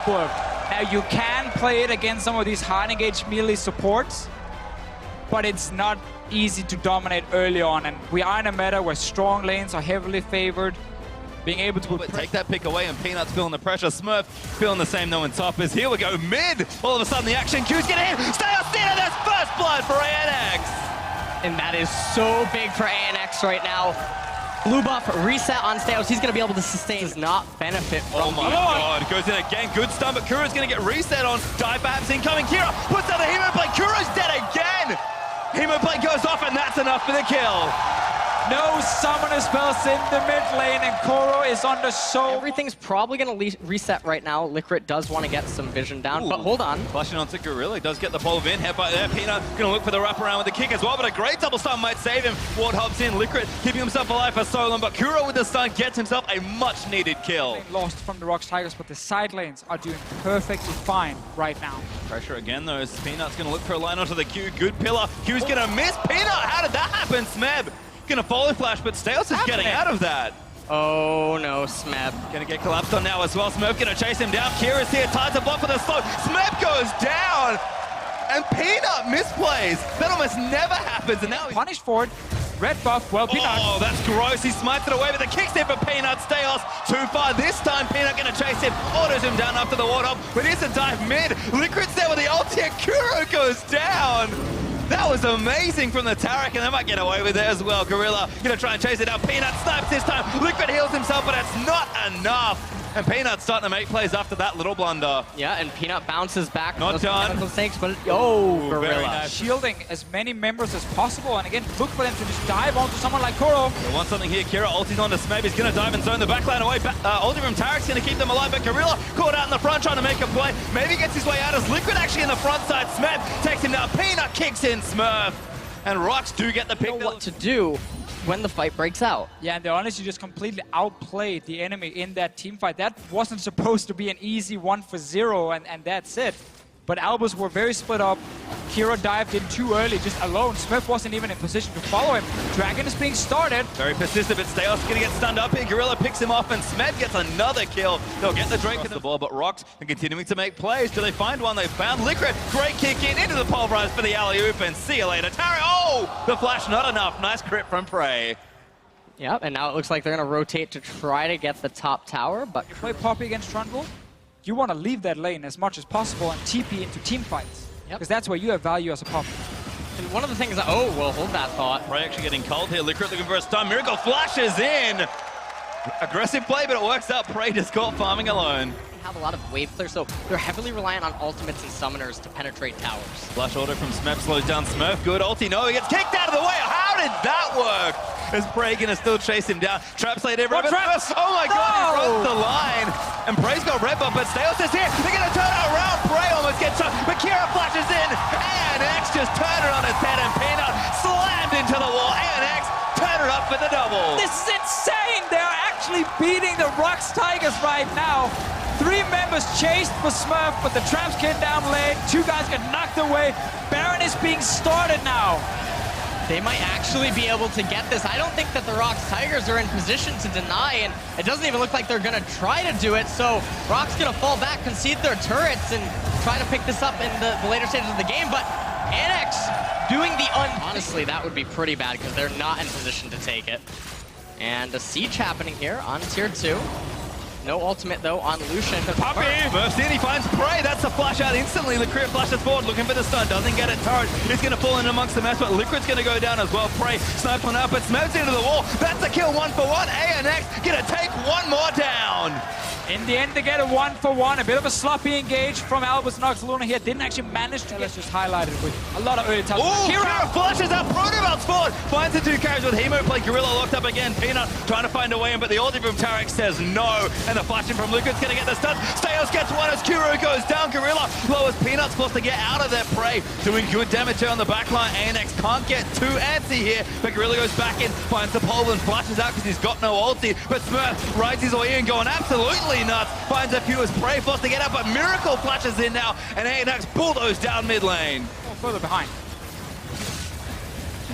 work. Now you can play it against some of these hard engaged melee supports, but it's not easy to dominate early on, and we are in a meta where strong lanes are heavily favored. Being able to take that pick away, and Peanut's feeling the pressure. Smurf feeling the same though in top as here we go mid. All of a sudden the action queues get in. Stay on center, that's first blood for ANX. And that is so big for ANX right now. Blue buff reset on Steos. He's going to be able to sustain. Does not benefit from. Oh my god, goes in again. Good stun, but Kuro's going to get reset on. Dive perhaps incoming. Kira puts out the Hemoblade. Kuro's dead again. Hemoblade goes off, and that's enough for the kill. No summoner spells in the mid lane, and Koro is under so... Everything's probably going to reset right now. Licorice does want to get some vision down, but hold on. Flashing onto Gorilla, does get the pole in. Headbutt there. Peanut going to look for the wraparound with the kick as well, but a great double stun might save him. Ward hops in. Licorice keeping himself alive for so long, but Kuro with the stun gets himself a much-needed kill. Lost from the ROX Tigers, but the side lanes are doing perfectly fine right now. Pressure again, though, as Peanut's going to look for a line onto the Q. Good pillar. Q's going to miss. Peanut, how did that happen, Smeb? Gonna follow flash, but Steos is getting out of that. Oh no, Smeb. Gonna get collapsed on now as well. Smurf gonna chase him down. Kira's here, tied to block for the slow. Smeb goes down, and Peanut misplays. That almost never happens, and now he's punished for it. Red buff, well, Peanut. Oh, that's gross. He smites it away, but the kick's in for Peanut. Steos too far. This time, Peanut gonna chase him, autos him down after the ward up, but here's a dive mid. Licorice there with the ulti, and Kuro goes down. That was amazing from the Tarek, and they might get away with it as well. Gorilla gonna try and chase it down. Peanut snipes this time. Liquid heals himself, but it's not enough. And Peanut's starting to make plays after that little blunder. Yeah, and Peanut bounces back. Not done. Mistakes, but Gorilla. Very nice. Shielding as many members as possible, and again, look for them to just dive onto someone like Koro. They want something here. Kira ulti's onto Smeb. He's gonna dive and zone the backline away. Ulti from Tarek's gonna keep them alive, but Gorilla caught out in the front trying to make a play. Maybe gets his way out as Liquid actually in the front side. Smeb takes him down. Peanut kicks in Smurf. And ROX do get the pick. Know what to do when the fight breaks out. Yeah, and they honestly just completely outplayed the enemy in that team fight. That wasn't supposed to be an easy 1-for-0, and that's it. But Albus were very split up. Kira dived in too early, just alone. Smith wasn't even in position to follow him. Dragon is being started. Very persistent, but Steos gonna get stunned up here. Gorilla picks him off, and Smed gets another kill. They'll get the Drake in the ball, but ROX are continuing to make plays. Do they find one? They found Liquid. Great kick in into the pulverize for the alley-oop, and see you later. Tari, oh! The flash, not enough. Nice crit from Prey. Yep, and now it looks like they're gonna rotate to try to get the top tower, but... You play Poppy against Trundle, you want to leave that lane as much as possible and TP into team fights. Because that's where you have value as a Poppy. And one of the things that, oh, we'll hold that thought. Prey actually getting cold here. Liquid looking for a stun. Miracle flashes in. Aggressive play, but it works out. Prey just caught farming alone. They have a lot of wave clear, so they're heavily reliant on ultimates and summoners to penetrate towers. Flash order from Smurf slows down Smurf. Good ulti. No, he gets kicked out of the way. How did that work? Is Prey gonna still chase him down? Trap slate everywhere. Oh my god, he runs the line. And Prey's got red buff, but Steos is here. They're gonna turn it around. Prey almost gets shot, but Kira flashes in. ANX just turned it on his head, and Peanut slammed into the wall. ANX turned it up for the double. This is insane. They're actually beating the ROX Tigers right now. 3 members chased for Smurf, but the traps came down late. 2 guys get knocked away. Baron is being started now. They might actually be able to get this. I don't think that the ROX Tigers are in position to deny, and it doesn't even look like they're gonna try to do it, so ROX gonna fall back, concede their turrets, and try to pick this up in the later stages of the game, but ANX doing the honestly, that would be pretty bad, because they're not in position to take it. And a siege happening here on tier 2. No ultimate, though, on Lucian. Puppy! Burst in, he finds Prey. That's a flash out instantly. Liquid flashes forward, looking for the stun. Doesn't get it. Turret is going to fall in amongst the mess, but Liquid's going to go down as well. Prey snipes one up, but Smeb's into the wall. That's a kill 1-for-1. ANX going to take one more down. In the end, they get a 1-for-1. A bit of a sloppy engage from Albus Nox Luna here. Didn't actually manage to get just highlighted with a lot of early touch. Kira flashes out. Protobout's forward. Finds the 2 carries with Hemoblade. Gorilla locked up again. Peanut trying to find a way in, but the ulti from Tarek says no. And the flashing from Liquid's going to get the stun. Steos gets one as Kuro goes down. Gorilla lowers Peanut's supposed to get out of there. Prey doing good damage here on the backline. ANX can't get too antsy here, but Gorilla goes back in, finds the pole and flashes out because he's got no ulti. But Smurf rides his way in, going absolutely nuts. Finds a few as Prey forced to get out, but Miracle flashes in now, and ANX bulldoze down mid lane. Further behind.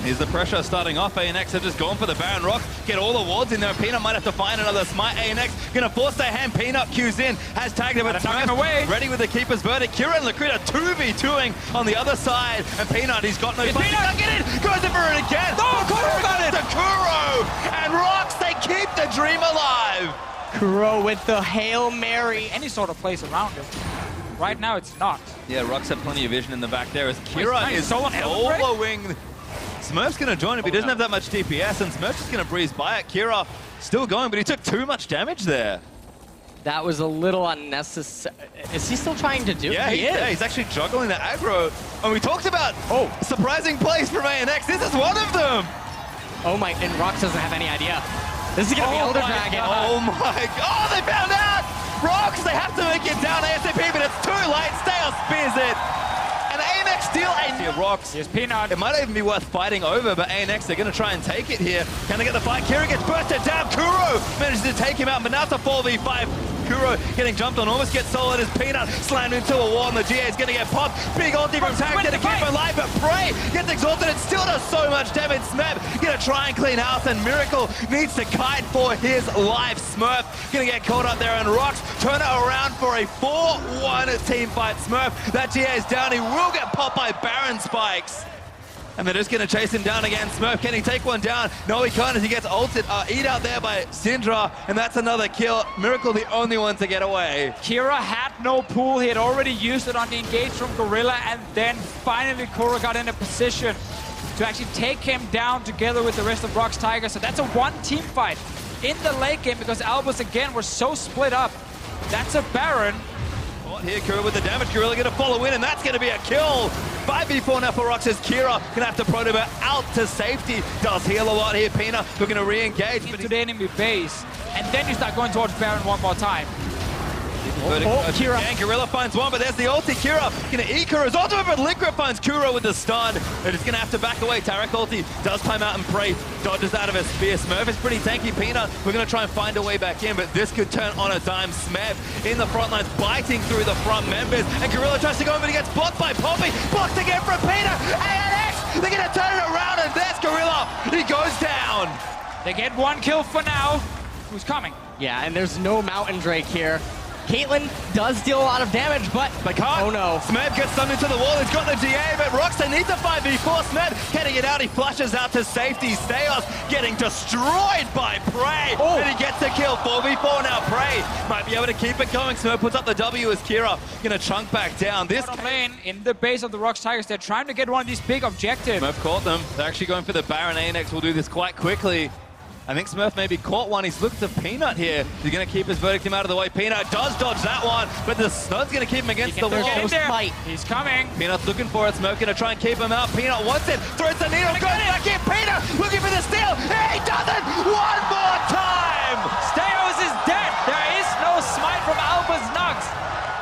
Here's the pressure starting off. ANX have just gone for the Baron. ROX get all the wards in there. Peanut might have to find another smite. ANX gonna force their hand. Peanut cues in, has tagged him, but knock him away. ready with the keeper's verdict. Kira and Liquid are 2v2ing on the other side, and Peanut, he's got no fight. He can't get in, goes in for it again. No, Kuro got it! To Kuro, and ROX, they keep the dream alive. Kuro with the Hail Mary. Any sort of place around him. Right now, it's not. Yeah, ROX have plenty of vision in the back there as Kira nice. is soloing. Smurf's going to join him. He doesn't have that much DPS, and Smurf's just going to breeze by it. Kira still going, but he took too much damage there. That was a little unnecessary. Is he still trying to do it? Yeah, he's actually juggling the aggro. And we talked about surprising plays from ANX. This is one of them. Oh my, and ROX doesn't have any idea. This is going to be Elder Dragon. Oh my god, they found out! ROX, they have to make it down ASAP, but it's too late. Stale spears it. And ANX steal a ROX. Here's Peanut. It might even be worth fighting over, but ANX, they're going to try and take it here. Can they get the fight? Kira gets bursted down. Kuro manages to take him out, but now it's a 4v5. Kuro getting jumped on, almost gets solid as Peanut slammed into a wall, and the GA is going to get popped. Big ulti from Tarek to keep him alive, but Prey gets exhausted. It still does so much damage. Smurf going to try and clean house, and Miracle needs to kite for his life. Smurf going to get caught up there, and ROX turn it around for a 4-1 team fight. Smurf, that GA is down. He will get popped by Baron spikes. And they're just going to chase him down again. Smurf, can he take one down? No, he can't as he gets ulted. Eat out there by Syndra, and that's another kill. Miracle the only one to get away. Kira had no pool. He had already used it on the engage from Gorilla, and then finally Kuro got in a position to actually take him down together with the rest of ROX Tigers. So that's a one-team fight in the late game because Albus, again, were so split up. That's a Baron. Here, Kira with the damage. Gorilla going to follow in, and that's going to be a kill. 5v4 now for ROX as Kira going to have to protober out to safety. Does heal a lot here. Pina looking to re-engage. Into the enemy base, and then you start going towards Baron one more time. Kira. And Gorilla finds one, but there's the ulti. Kira going to eat Kura's ultimate, but Liquid finds Kuro with the stun. They're just going to have to back away. Tarek ulti does climb out and Prey dodges out of his spear. Smurf is pretty tanky. Peanut, we're going to try and find a way back in, but this could turn on a dime. Smurf in the front lines, biting through the front members, and Gorilla tries to go in, but he gets blocked by Poppy. Blocked again from Peanut. ANX, they're going to turn it around, and there's Gorilla. He goes down. They get one kill for now. Who's coming? Yeah, and there's no Mountain Drake here. Caitlyn does deal a lot of damage, but they can't. Oh no. Smurf gets summoned into the wall. He's got the GA, but ROX, they need to 5v4. Smurf getting it out. He flushes out to safety. Steos getting destroyed by Prey. Oh. And he gets a kill. 4v4 now. Prey might be able to keep it going. Smurf puts up the W as Kira gonna chunk back down. This lane in the base of the ROX Tigers, they're trying to get one of these big objectives. Smurf caught them. They're actually going for the Baron. ANX will do this quite quickly. I think Smurf maybe caught one. He's looked to Peanut here. He's going to keep his verdict him out of the way. Peanut does dodge that one, but the snow's going to keep him against the wall. He's coming. Peanut's looking for it. Smurf going to try and keep him out. Peanut wants it. Throws the needle. Goes back in. Peanut looking for the steal. He doesn't. One more time. Steos is dead. There is no smite from Albus Nux.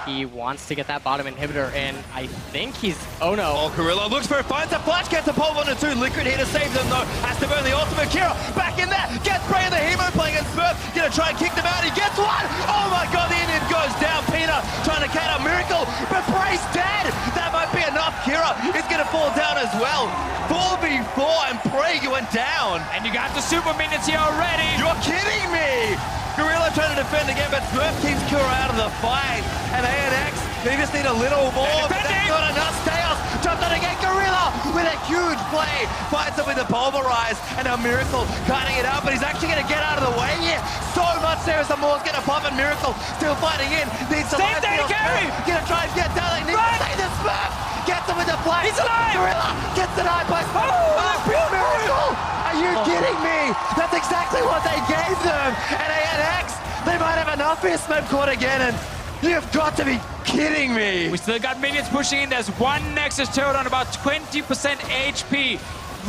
He wants to get that bottom inhibitor in. I think he's... Oh no. Oh, Gorilla looks for it, finds a flash, gets a pole 1 and 2. Liquid here to save them though. Has to burn the ultimate. Kira back in there. Gets Prey in the Hemo playing against Smurf. Gonna try and kick them out. He gets one. Oh my god, the Indian goes down. Peanut trying to count a Miracle, but Prey's dead. That might be enough. Kira is gonna fall down as well. 4v4 and Prey went down. And you got the super minions here already. You're kidding me. Gorilla trying to defend again, but Smurf keeps Kura out of the fight. And ANX, they just need a little more, but that's not enough. Steos jumped on again. Gorilla with a huge play. Fights him with the Pulverize, and now Miracle cutting it out, but he's actually going to get out of the way here. So much there as the more's going to pop, and Miracle still fighting in. Needs to save the carry. Going to try and get down. He needs to save the Smurf. Gets him with the play. He's alive. Gorilla gets denied by Smurf. Miracle. Are you kidding me? That's exactly what they gave them. And ANX, they might have enough here. Smurf caught again, and you've got to be kidding me. We still got minions pushing in. There's one Nexus turret on about 20% HP.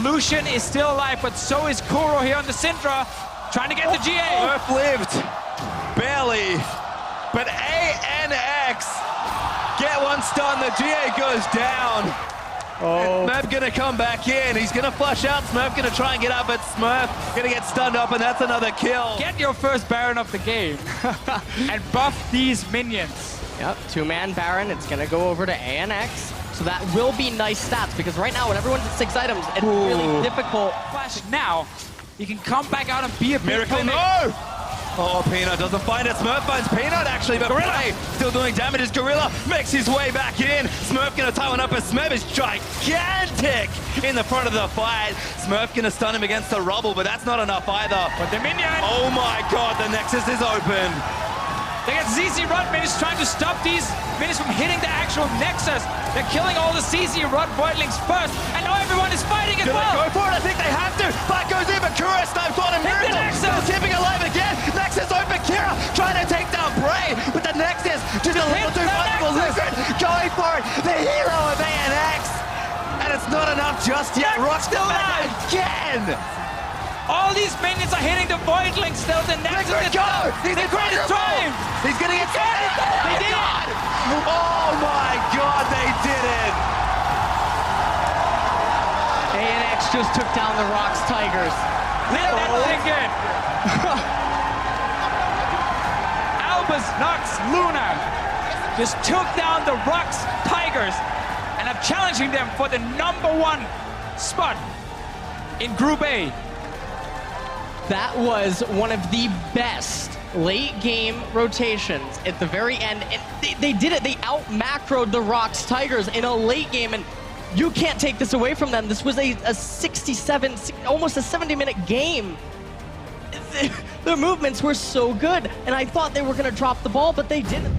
Lucian is still alive, but so is Kuro here on the Syndra, trying to get the GA. Smurf lived. Barely. But ANX get one stun. The GA goes down. Oh. Smurf gonna come back in. He's gonna flush out. Smurf gonna try and get up, but Smurf gonna get stunned up, and that's another kill. Get your first Baron of the game and buff these minions. Yep, two-man Baron. It's gonna go over to ANX. So that will be nice stats, because right now when everyone's at 6 items, it's really difficult. Flashing now, he can come back out and be a big Miracle, playmaker. no! Oh, Peanut doesn't find it. Smurf finds Peanut, actually, but Prey still doing damage as Gorilla makes his way back in. Smurf gonna tie one up, as Smurf is gigantic in the front of the fight. Smurf gonna stun him against the rubble, but that's not enough either. But the minion, Oh my god, the Nexus is open. they got ZZ Rod minis trying to stop these minis from hitting the actual Nexus. They're killing all the ZZ Rod Voidlings first, and now everyone is fighting as Gonna well. go for it, I think they have to. Back goes in, but Kura snipes on him. Hit the Miracle Nexus. still keeping alive again. Nexus open, Kira trying to take down Prey, but the Nexus just a little hit too the much for Nexus. Lucid. Going for it, the hero of ANX. And it's not enough just yet. ROX still back alive. again. All these minions are hitting the Voidlings still. The Nexus Liquid, is go! down. He's The greatest incredible. time. He's gonna get it! They did it. Oh my god, they did it! ANX just took down the ROX Tigers. Let that sink in. Albus, Nox, Luna just took down the ROX Tigers and are challenging them for the #1 spot in Group A. That was one of the best late game rotations at the very end. And they did it. They out-macroed the ROX Tigers in a late game, and you can't take this away from them. This was a 67, almost a 70-minute game. Their movements were so good, and I thought they were going to drop the ball, but they didn't.